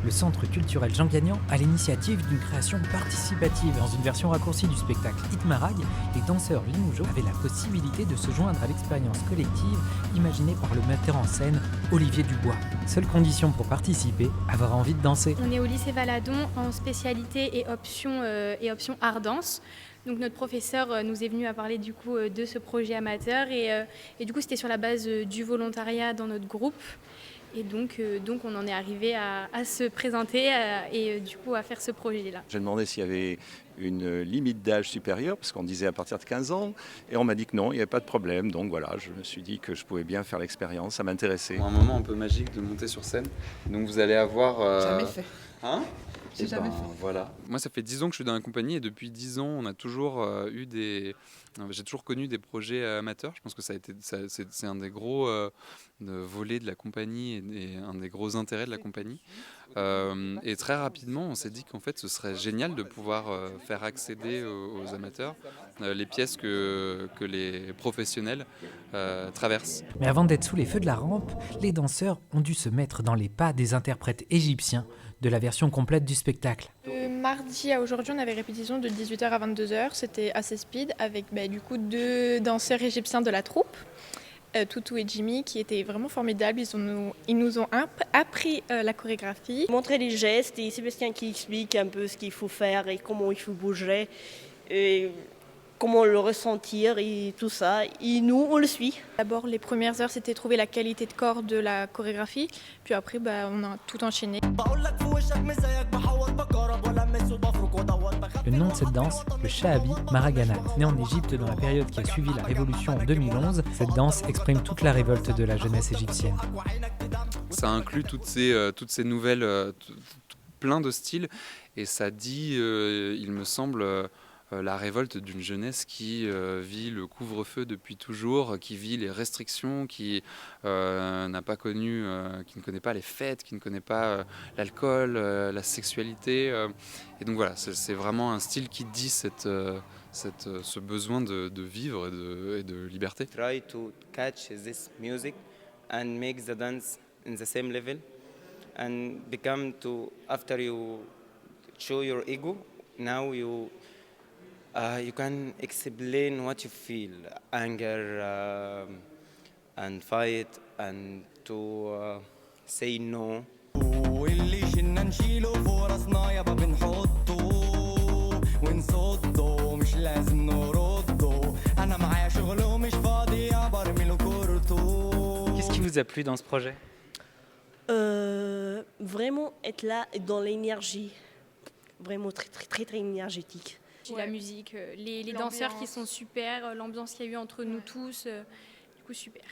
le Centre culturel Jean Gagnon a l'initiative d'une création participative. Dans une version raccourcie du spectacle Hitmarag, les danseurs limougeaux avaient la possibilité de se joindre à l'expérience collective imaginée par le metteur en scène Olivier Dubois. Seule condition pour participer, avoir envie de danser. On est au lycée Valadon en spécialité et option art danse. Donc notre professeur nous est venu à parler du coup de ce projet amateur et du coup c'était sur la base du volontariat dans notre groupe. Et donc on en est arrivé à se présenter et du coup à faire ce projet-là. J'ai demandé s'il y avait une limite d'âge supérieure, parce qu'on disait à partir de 15 ans, et on m'a dit que non, il n'y avait pas de problème. Donc voilà, je me suis dit que je pouvais bien faire l'expérience, ça m'intéressait. Un moment un peu magique de monter sur scène. Donc vous allez avoir... Jamais fait. Hein? J'ai jamais fait. Voilà. Moi, ça fait 10 ans que je suis dans la compagnie et depuis 10 ans, on a toujours j'ai toujours connu des projets amateurs. Je pense que c'est un des gros volets de la compagnie et un des gros intérêts de la compagnie. Et très rapidement, on s'est dit qu'en fait, ce serait génial de pouvoir faire accéder aux amateurs les pièces que les professionnels traversent. Mais avant d'être sous les feux de la rampe, les danseurs ont dû se mettre dans les pas des interprètes égyptiens de la version complète du spectacle. Mardi à aujourd'hui, on avait répétition de 18h à 22h. C'était assez speed avec du coup 2 danseurs égyptiens de la troupe, Toutou et Jimmy, qui étaient vraiment formidables. Ils nous ont appris la chorégraphie. Montrer les gestes et Sébastien qui explique un peu ce qu'il faut faire et comment il faut bouger et comment le ressentir et tout ça. Et nous, on le suit. D'abord, les premières heures, c'était trouver la qualité de corps de la chorégraphie. Puis après, on a tout enchaîné. Le nom de cette danse, le Sha'abi Maraganat. Né en Égypte dans la période qui a suivi la révolution en 2011, cette danse exprime toute la révolte de la jeunesse égyptienne. Ça inclut toutes ces nouvelles, plein de styles, et ça dit, il me semble, la révolte d'une jeunesse qui vit le couvre-feu depuis toujours, qui vit les restrictions, qui n'a pas connu, qui ne connaît pas les fêtes, qui ne connaît pas l'alcool, la sexualité. Et donc voilà, c'est vraiment un style qui dit ce besoin de vivre et de liberté. Try to catch this music and make the dance in the same level and become to, after you show your ego, now you can explain what you feel, anger and fight and to say no. Qu'est-ce qui vous a plu dans ce projet ? Vraiment être là dans l'énergie, vraiment très très très très énergétique. La musique, les danseurs qui sont super, l'ambiance qu'il y a eu entre nous tous, du coup super.